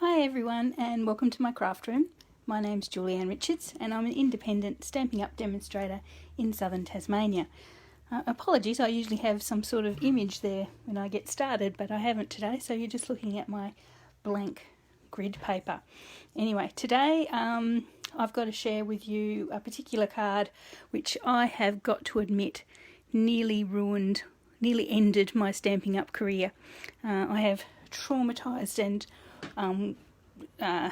Hi everyone and welcome to my craft room. My name's Julianne Richards and I'm an independent Stampin' Up demonstrator in southern Tasmania. Apologies, I usually have some sort of image there when I get started, but I haven't today, so you're just looking at my blank grid paper. Anyway, today I've got to share with you a particular card which I have got to admit nearly ended my Stampin' Up career. I have traumatised and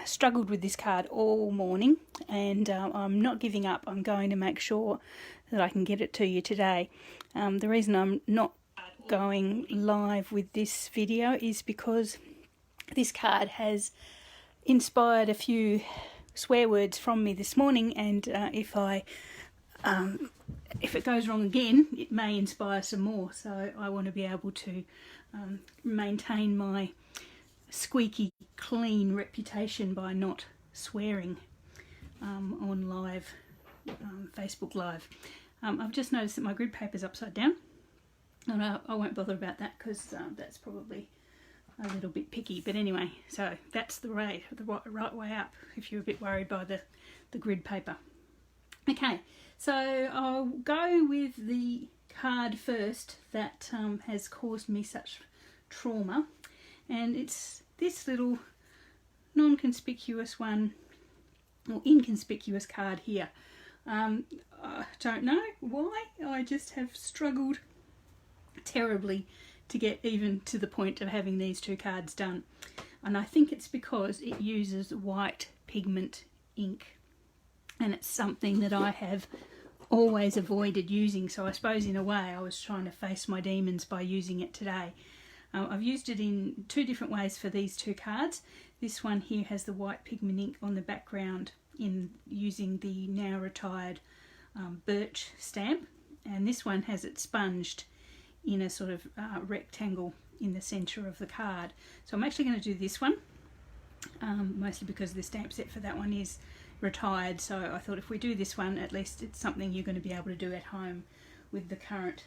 struggled with this card all morning, and I'm not giving up. I'm going to make sure that I can get it to you today. The reason I'm not going live with this video is because this card has inspired a few swear words from me this morning, and if it goes wrong again, it may inspire some more. So I want to be able to maintain my squeaky clean reputation by not swearing on live Facebook Live. I've just noticed that my grid paper's upside down, and I won't bother about that because that's probably a little bit picky, but anyway, so that's the right way up if you're a bit worried by the grid paper. Okay, so I'll go with the card first that has caused me such trauma, and it's this little non-conspicuous one, or inconspicuous card here. I don't know why, I just have struggled terribly to get even to the point of having these two cards done, and I think it's because it uses white pigment ink, and it's something that I have always avoided using, so I suppose in a way I was trying to face my demons by using it today. I've used it in two different ways for these two cards. This one here has the white pigment ink on the background in using the now retired birch stamp, and this one has it sponged in a sort of rectangle in the centre of the card. So I'm actually going to do this one, mostly because the stamp set for that one is retired, so I thought if we do this one, at least it's something you're going to be able to do at home with the current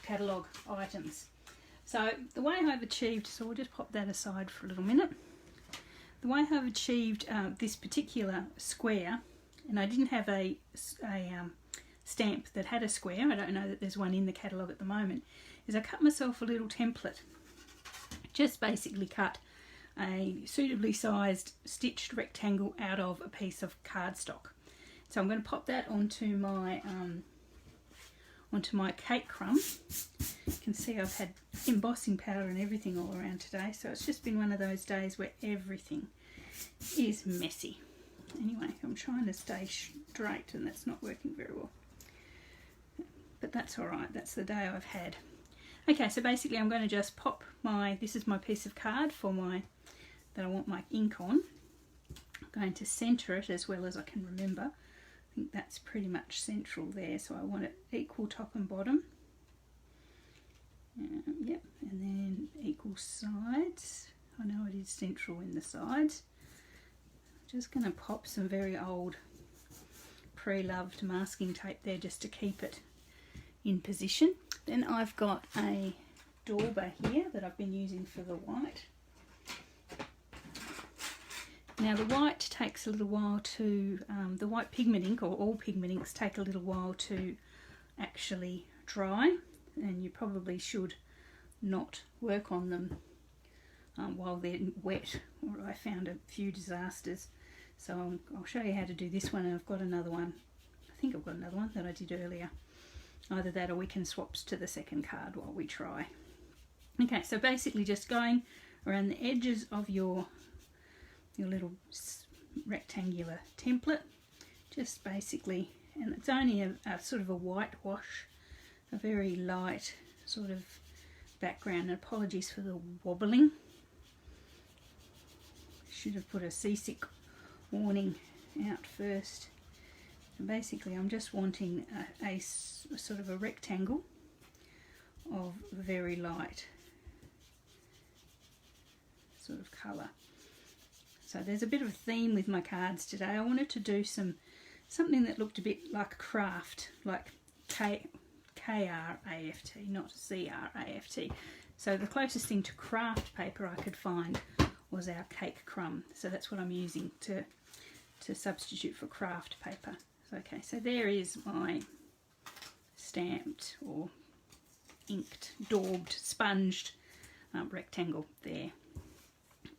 catalogue items. So the way I've achieved, so we'll just pop that aside for a little minute. The way I've achieved this particular square, and I didn't have a stamp that had a square, I don't know that there's one in the catalogue at the moment, is I cut myself a little template. Just basically cut a suitably sized stitched rectangle out of a piece of cardstock. So I'm going to pop that onto my cake crumb. You can see I've had embossing powder and everything all around today, so it's just been one of those days where everything is messy. Anyway, I'm trying to stay straight and that's not working very well, but that's alright, that's the day I've had. Okay, so basically I'm going to just pop this is my piece of card that I want my ink on. I'm going to centre it as well as I can remember. I think that's pretty much central there, so I want it equal top and bottom. Yep, and then equal sides. I know it is central in the sides. I'm just going to pop some very old pre-loved masking tape there just to keep it in position. Then I've got a dauber here that I've been using for the white. Now the white takes a little while to, the white pigment ink, or all pigment inks take a little while to actually dry, and you probably should not work on them while they're wet, or I found a few disasters. So I'll show you how to do this one, and I've got another one, I think I've got another one that I did earlier. Either that or we can swap to the second card while we try. Okay, so basically just going around the edges of your little rectangular template, just basically, and it's only a sort of a white wash, a very light sort of background, and apologies for the wobbling. Should have put a seasick warning out first. And basically I'm just wanting a sort of a rectangle of very light sort of colour. So there's a bit of a theme with my cards today. I wanted to do something that looked a bit like craft, like K-R-A-F-T, not C-R-A-F-T. So the closest thing to craft paper I could find was our cake crumb. So that's what I'm using to substitute for craft paper. So, okay, so there is my stamped or inked, daubed, sponged rectangle there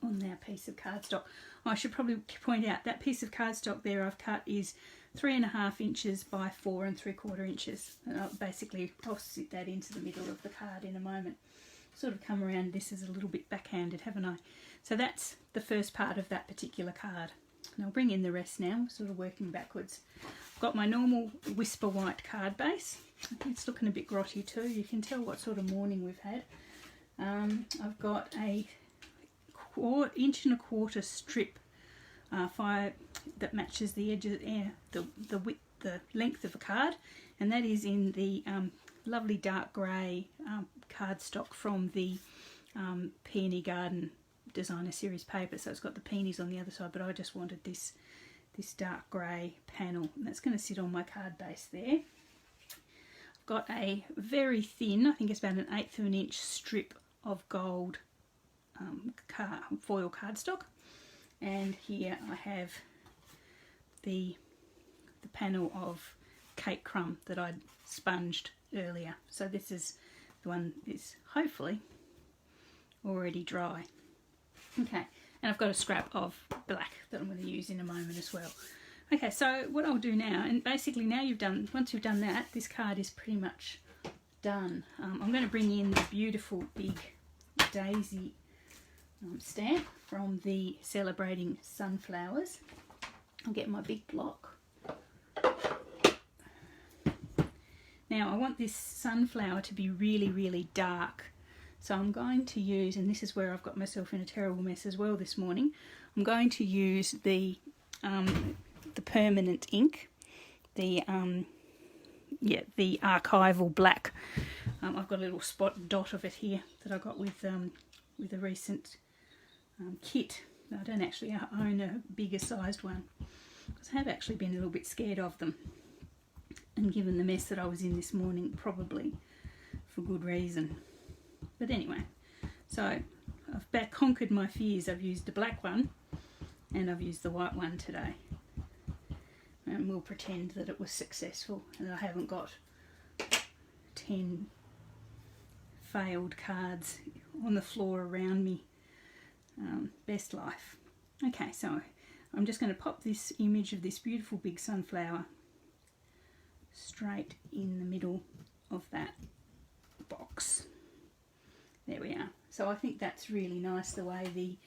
on our piece of cardstock. I should probably point out that piece of cardstock there I've cut is 3.5 inches by 4 3/4 inches. And I'll sit that into the middle of the card in a moment. Sort of come around this is a little bit backhanded, haven't I? So that's the first part of that particular card. And I'll bring in the rest now, sort of working backwards. I've got my normal Whisper White card base. It's looking a bit grotty too. You can tell what sort of morning we've had. I've got a 1.25 inch strip that matches the edges, the width, the length of the card, and that is in the lovely dark grey cardstock from the Peony Garden Designer Series paper. So it's got the peonies on the other side, but I just wanted this dark grey panel, and that's going to sit on my card base there. I've got a very thin, I think it's about 1/8 of an inch strip of gold foil cardstock, and here I have the panel of cake crumb that I'd sponged earlier. So this is the one that's hopefully already dry. Okay, and I've got a scrap of black that I'm going to use in a moment as well. Okay, so what I'll do now, and basically now once you've done that, this card is pretty much done. I'm going to bring in the beautiful big daisy stamp from the Celebrating Sunflowers. I'll get my big block. Now I want this sunflower to be really, really dark. So I'm going to use, and this is where I've got myself in a terrible mess as well this morning, I'm going to use the permanent ink, the archival black. I've got a little spot dot of it here that I got with a recent kit. I don't actually own a bigger sized one because I have actually been a little bit scared of them, and given the mess that I was in this morning, probably for good reason. But anyway, so I've conquered my fears. I've used the black one and I've used the white one today, and we'll pretend that it was successful and I haven't got 10 failed cards on the floor around me. Best life. Okay, so I'm just going to pop this image of this beautiful big sunflower straight in the middle of that box. There we are. So I think that's really nice, the way the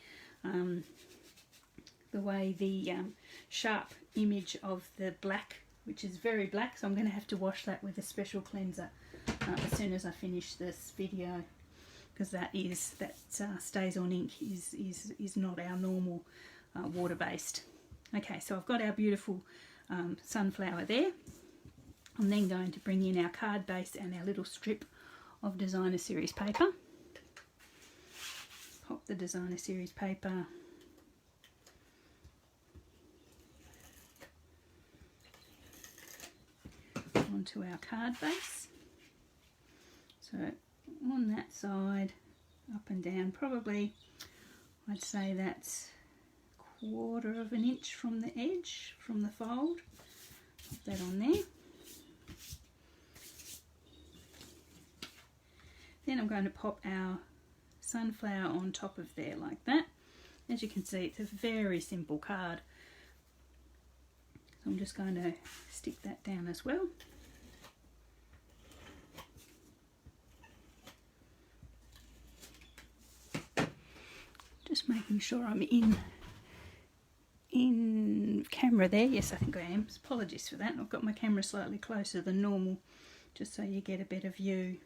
sharp image of the black, which is very black, so I'm going to have to wash that with a special cleanser as soon as I finish this video, because that stays on ink is not our normal water-based. Okay, so I've got our beautiful sunflower there. I'm then going to bring in our card base and our little strip of Designer Series paper. Pop the Designer Series paper onto our card base. So on that side, up and down, probably I'd say that's 1/4 of an inch from the edge, from the fold. Put that on there. Then I'm going to pop our sunflower on top of there like that. As you can see, it's a very simple card. So I'm just going to stick that down as well. Just making sure I'm in camera there. Yes, I think I am. Apologies for that. I've got my camera slightly closer than normal, just so you get a better view.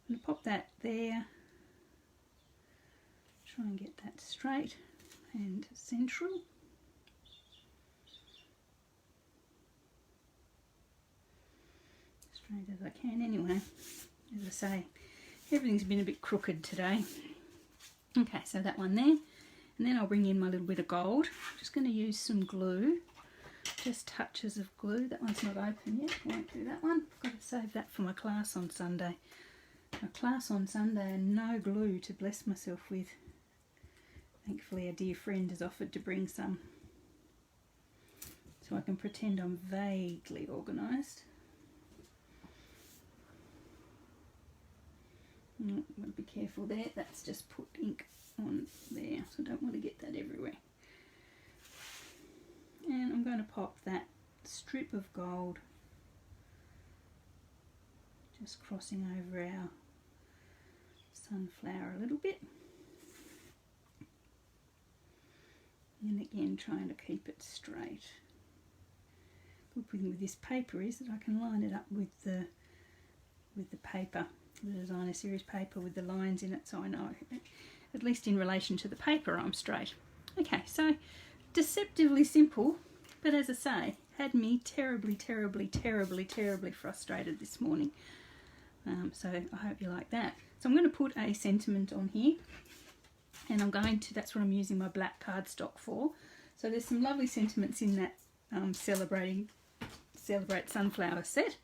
I'm going to pop that there. Try and get that straight and central. Straight as I can anyway. As I say, everything's been a bit crooked today. Okay, so that one there. And then I'll bring in my little bit of gold. I'm just going to use some glue. Just touches of glue. That one's not open yet. Won't do that one. I've got to save that for my class on Sunday. My class on Sunday and no glue to bless myself with. Thankfully a dear friend has offered to bring some, so I can pretend I'm vaguely organised. I've got to be careful there, that's just put ink on there, so I don't want to get that everywhere. And I'm going to pop that strip of gold just crossing over our sunflower a little bit. And again trying to keep it straight. The good thing with this paper is that I can line it up with the paper, the designer series paper with the lines in it, so I know, at least in relation to the paper, I'm straight. Okay, so deceptively simple, but as I say, had me terribly frustrated this morning. So I hope you like that. So I'm going to put a sentiment on here, and I'm going to, that's what I'm using my black cardstock for. So there's some lovely sentiments in that Celebrate Sunflower set.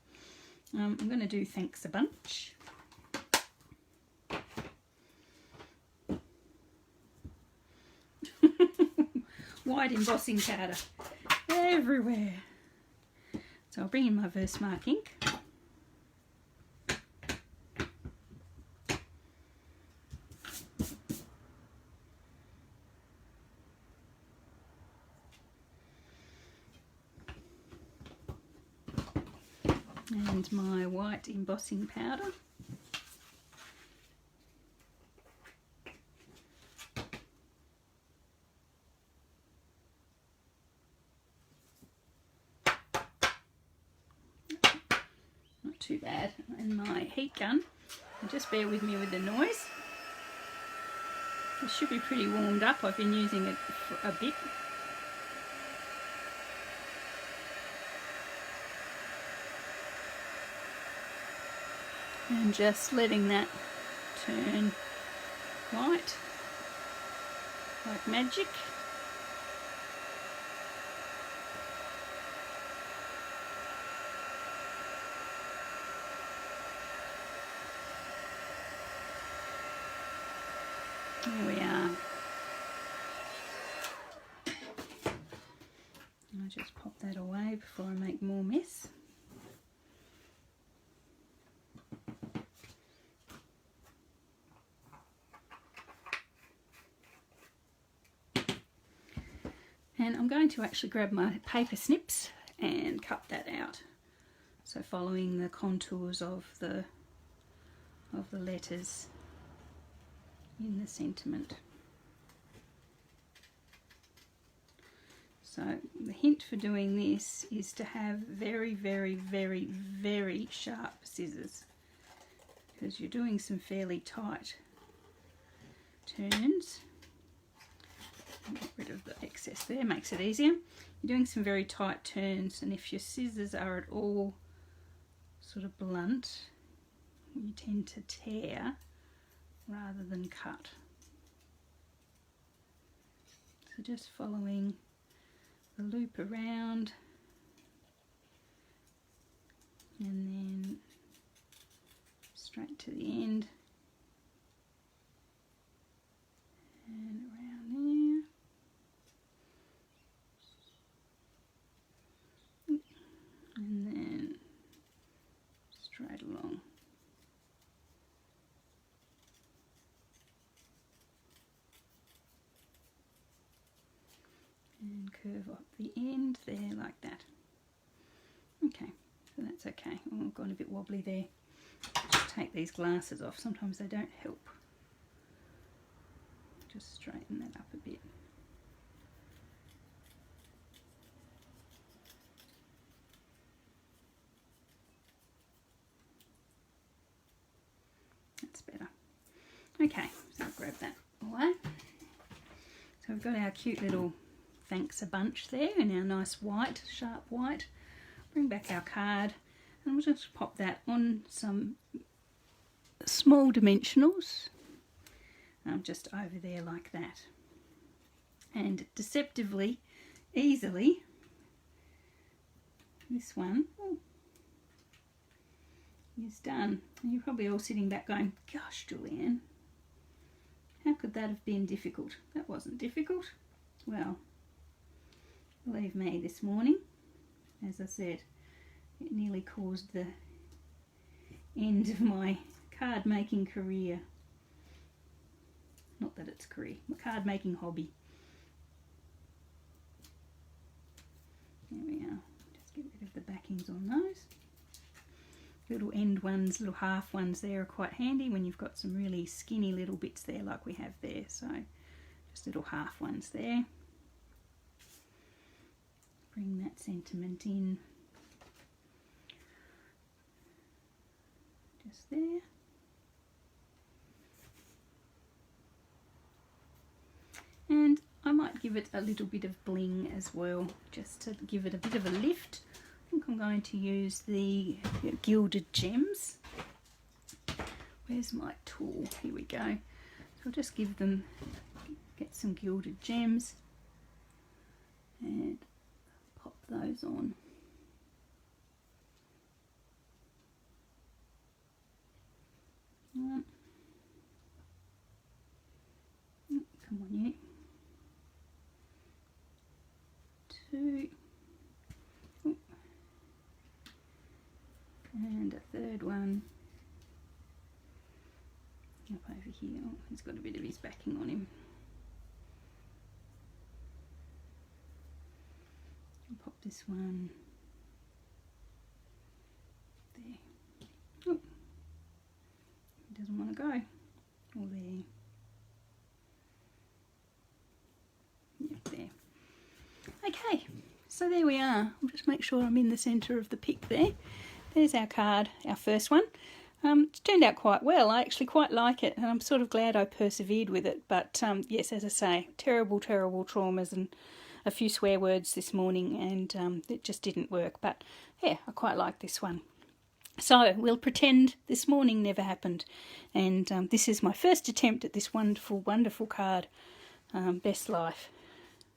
I'm going to do Thanks a Bunch. White embossing powder everywhere. So I'll bring in my Versamark ink. And my white embossing powder. Not too bad. And my heat gun. And just bear with me with the noise. It should be pretty warmed up. I've been using it for a bit. And just letting that turn white like magic. There we are. I'll just pop that away before I make more mess. And I'm going to actually grab my paper snips and cut that out. So following the contours of the letters in the sentiment. So the hint for doing this is to have very sharp scissors, because you're doing some fairly tight turns. Get rid of the excess there, makes it easier. You're doing some very tight turns, and if your scissors are at all sort of blunt, you tend to tear rather than cut. So just following the loop around, and then straight to the end and around there. And then straight along. And curve up the end there like that. Okay, so that's okay. Oh, I've gone a bit wobbly there. Just take these glasses off. Sometimes they don't help. Just straighten that up a bit. That's better. Okay, so I'll grab that away. So we've got our cute little Thanks a Bunch there in our nice white, sharp white. Bring back our card, and we'll just pop that on some small dimensionals, just over there like that. And deceptively, easily, this one is done. And you're probably all sitting back going, gosh, Julianne, How could that have been difficult? That wasn't difficult. Well, believe me, this morning, as I said, it nearly caused the end of my card making career. Not that it's a career, my card making hobby. There we are. Just get rid of the backings on those. Little end ones, little half ones there are quite handy when you've got some really skinny little bits there like we have there. So just little half ones there. Bring that sentiment in. Just there. And I might give it a little bit of bling as well, just to give it a bit of a lift. I think I'm going to use the gilded gems. Where's my tool? Here we go. So I'll just give them, get some gilded gems and pop those on. One. Come on, you. Two. And a third one up over here. Oh, he's got a bit of his backing on him. I'll pop this one there. Oh, he doesn't want to go. Or there. Yep, there. Okay, so there we are. I'll just make sure I'm in the centre of the pic there. There's our card, our first one. It's turned out quite well. I actually quite like it, and I'm sort of glad I persevered with it. But yes, as I say, terrible traumas and a few swear words this morning, and it just didn't work. But yeah, I quite like this one. So we'll pretend this morning never happened. And this is my first attempt at this wonderful card, Best Life.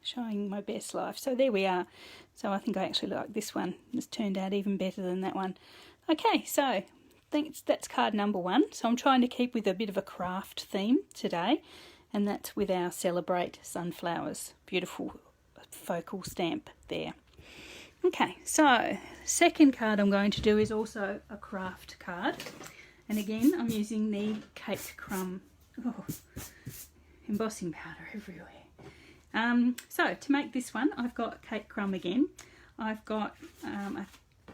Showing my best life. So there we are. So I think I actually like this one. It's turned out even better than that one. Okay, so I think that's card number 1. So I'm trying to keep with a bit of a craft theme today, and that's with our Celebrate Sunflowers. Beautiful focal stamp there. Okay, so second card I'm going to do is also a craft card, and again I'm using the Cake Crumb embossing powder everywhere. So to make this one, I've got Cake Crumb again. I've got a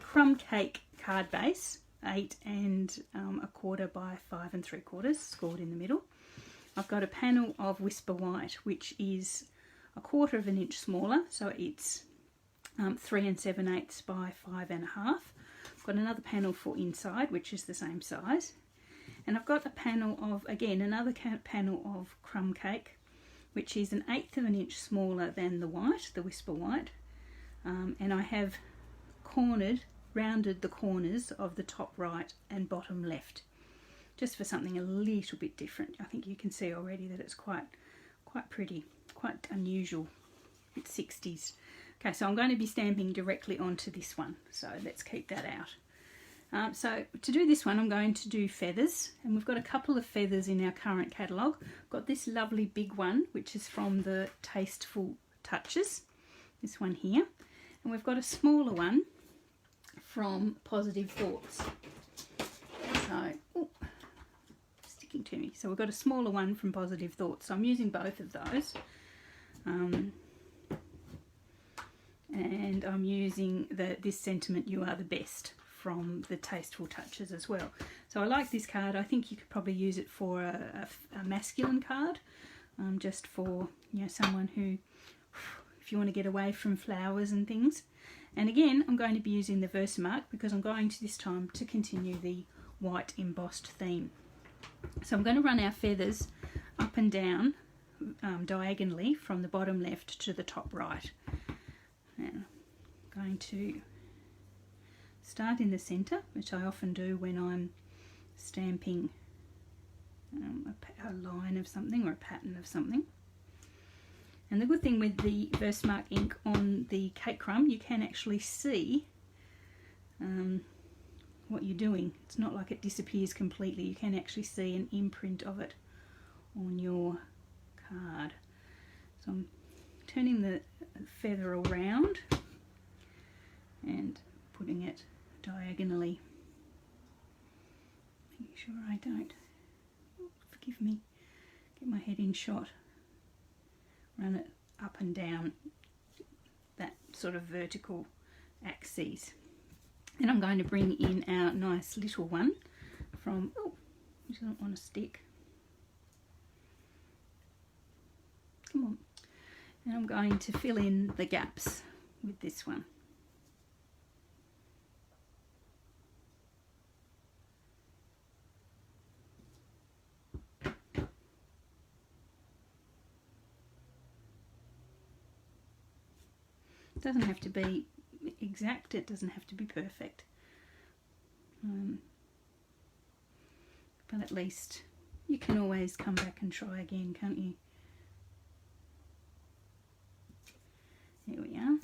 Crumb Cake card base, 8 1/4 by 5 3/4, scored in the middle. I've got a panel of Whisper White, which is 1/4 inch smaller, so it's 3 7/8 by 5 1/2. I've got another panel for inside, which is the same size, and I've got a panel of, again, another panel of Crumb Cake, which is 1/8 inch smaller than the white, the Whisper White, and I have rounded the corners of the top right and bottom left, just for something a little bit different. I think you can see already that it's quite pretty, quite unusual, a bit 60s. Okay, so I'm going to be stamping directly onto this one, so let's keep that out. So to do this one, I'm going to do feathers, and we've got a couple of feathers in our current catalogue. I've got this lovely big one, which is from the Tasteful Touches, this one here, and we've got a smaller one from Positive Thoughts. So, sticking to me. So we've got a smaller one from Positive Thoughts. So I'm using both of those. And I'm using this sentiment, "You Are the Best," from the Tasteful Touches as well. So I like this card. I think you could probably use it for a masculine card, just for, you know, someone who, if you want to get away from flowers and things. And again, I'm going to be using the Versamark because I'm going to this time to continue the white embossed theme. So I'm going to run our feathers up and down diagonally from the bottom left to the top right. Now, I'm going to start in the centre, which I often do when I'm stamping a line of something or a pattern of something. And the good thing with the Versamark ink on the Cake Crumb, you can actually see what you're doing. It's not like it disappears completely. You can actually see an imprint of it on your card. So I'm turning the feather around and putting it diagonally. Making sure I don't, forgive me, get my head in shot. Run it up and down that sort of vertical axis. Then I'm going to bring in our nice little one from, oh, I don't want to stick. Come on. And I'm going to fill in the gaps with this one. It doesn't have to be exact, it doesn't have to be perfect. But at least you can always come back and try again, can't you? There we are.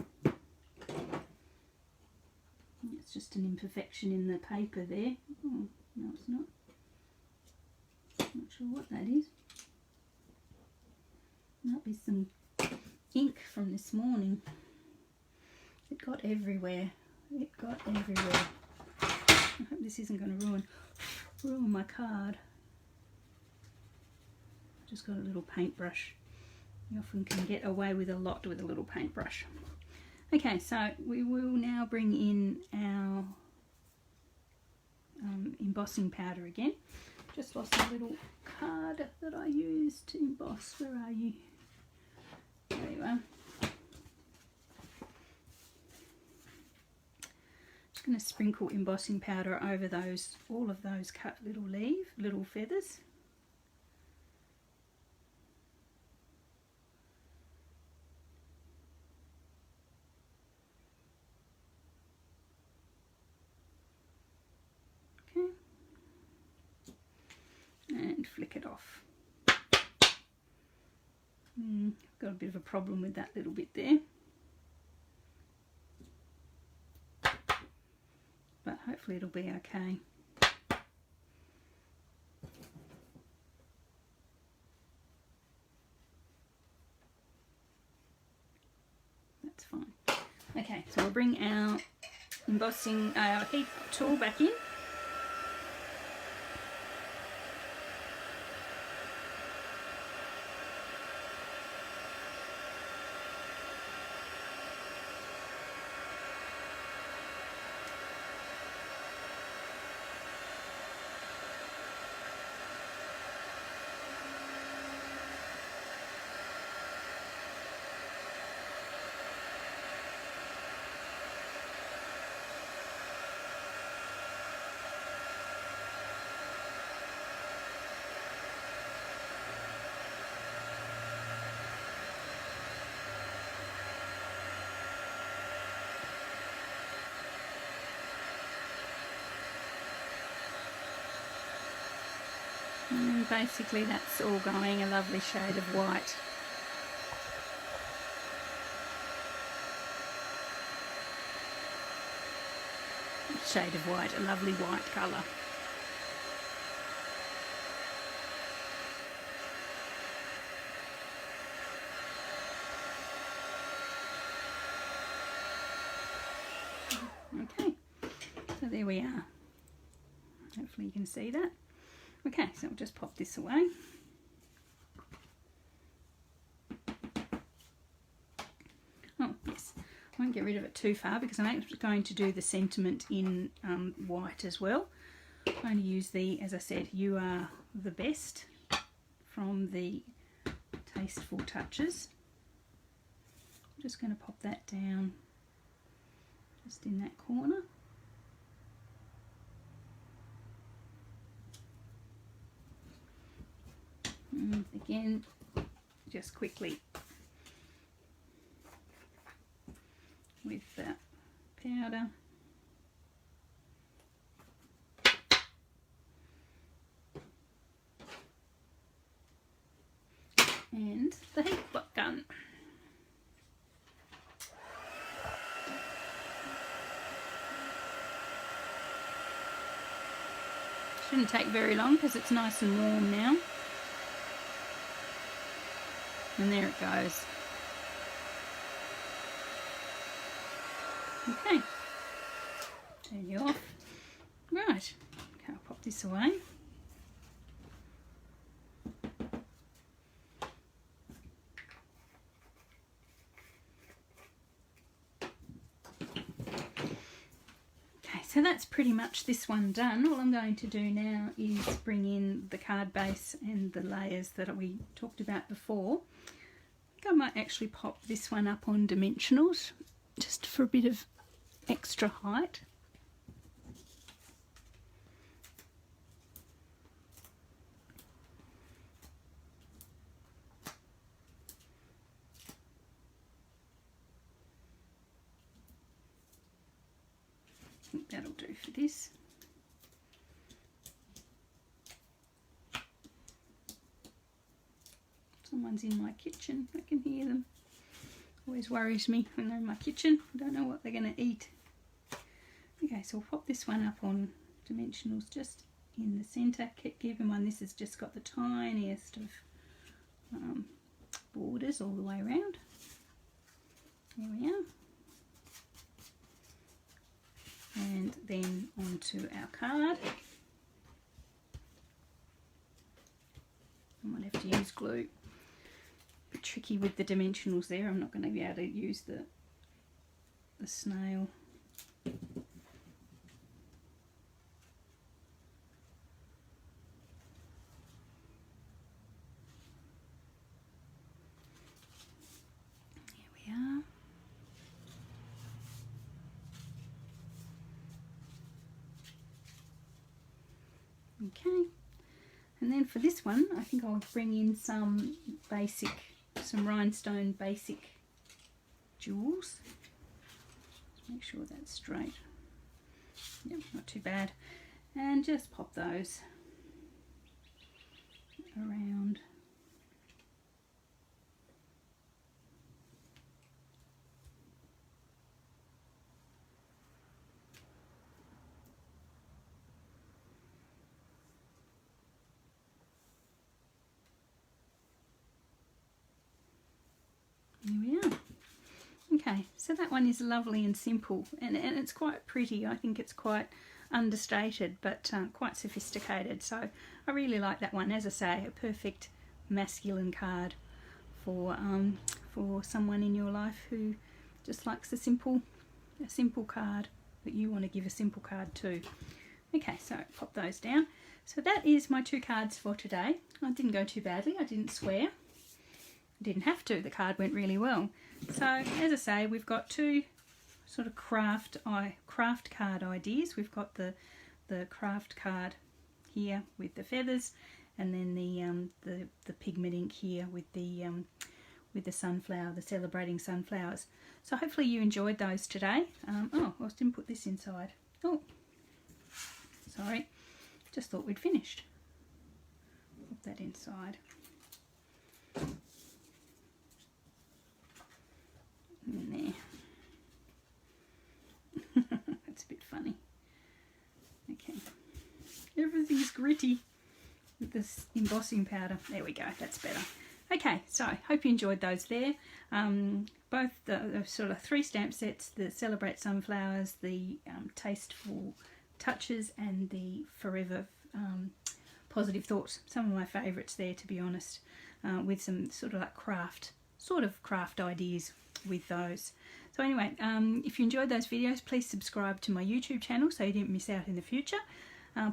It's just an imperfection in the paper there. Oh, no, it's not. Not sure what that is. Might be some ink from this morning. It got everywhere. It got everywhere. I hope this isn't going to ruin my card. Just got a little paintbrush. You often can get away with a lot with a little paintbrush. Okay, so we will now bring in our embossing powder again. Just lost a little card that I used to emboss. Where are you? There you are. Just going to sprinkle embossing powder over all of those cut little feathers. And flick it off. Got a bit of a problem with that little bit there, but hopefully it'll be okay. That's fine. Okay, so we'll bring our embossing heat tool back in. And basically that's all going a lovely shade of white. Shade of white, a lovely white colour. Okay, so there we are. Hopefully you can see that. Okay, so I'll just pop this away. Oh, yes. I won't get rid of it too far because I'm actually going to do the sentiment in white as well. I'm going to use the, as I said, You Are the Best from the Tasteful Touches. I'm just going to pop that down just in that corner. And again, just quickly with the powder. And the heat gun. Shouldn't take very long because it's nice and warm now. And there it goes. Okay, turn you off. Right, okay, I'll pop this away. So that's pretty much this one done. All I'm going to do now is bring in the card base and the layers that we talked about before. I think I might actually pop this one up on dimensionals just for a bit of extra height. I think that'll do for this. Someone's in my kitchen, I can hear them. Always worries me when they're in my kitchen. I don't know what they're going to eat. Okay, so we'll pop this one up on dimensionals just in the centre. Keep in mind this has just got the tiniest of borders all the way around. There we are. And then onto our card. I might have to use glue. A bit tricky with the dimensionals there. I'm not going to be able to use the snail. Here we are. Okay, and then for this one I think I'll bring in some rhinestone basic jewels. Just make sure that's straight. Yep, not too bad. And just pop those around. There we are. Okay, so that one is lovely and simple, and it's quite pretty. I think it's quite understated, but quite sophisticated. So I really like that one. As I say, a perfect masculine card for someone in your life who just likes a simple card that you want to give a simple card to. Okay, so pop those down. So that is my 2 cards for today. I didn't go too badly. I didn't swear. Didn't have to. The card went really well. So as I say, we've got 2 sort of craft card ideas. We've got the craft card here with the feathers, and then the pigment ink here with the sunflower, the celebrating sunflowers. So hopefully you enjoyed those today. Oh, I didn't put this inside. Oh, sorry. Just thought we'd finished. Put that inside. In there. That's a bit funny. Okay. Everything's gritty with this embossing powder. There we go, that's better. Okay, so hope you enjoyed those there. Both the sort of 3 stamp sets, the Celebrate Sunflowers, the Tasteful Touches, and the Forever Positive Thoughts. Some of my favourites there, to be honest, with some sort of like craft ideas with those. So anyway, if you enjoyed those videos, please subscribe to my YouTube channel so you didn't miss out in the future.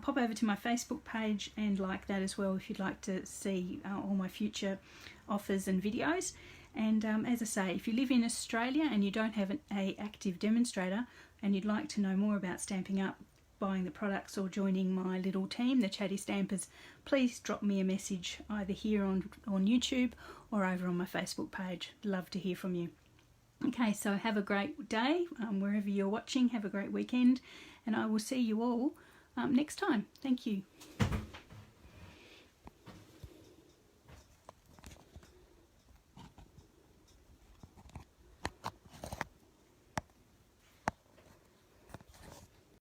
Pop over to my Facebook page and like that as well if you'd like to see all my future offers and videos. And as I say, if you live in Australia and you don't have an active demonstrator and you'd like to know more about Stampin' Up, buying the products or joining my little team, the Chatty Stampers, please drop me a message either here on YouTube or over on my Facebook page. Love to hear from you. Okay, so have a great day wherever you're watching. Have a great weekend, and I will see you all next time. Thank you.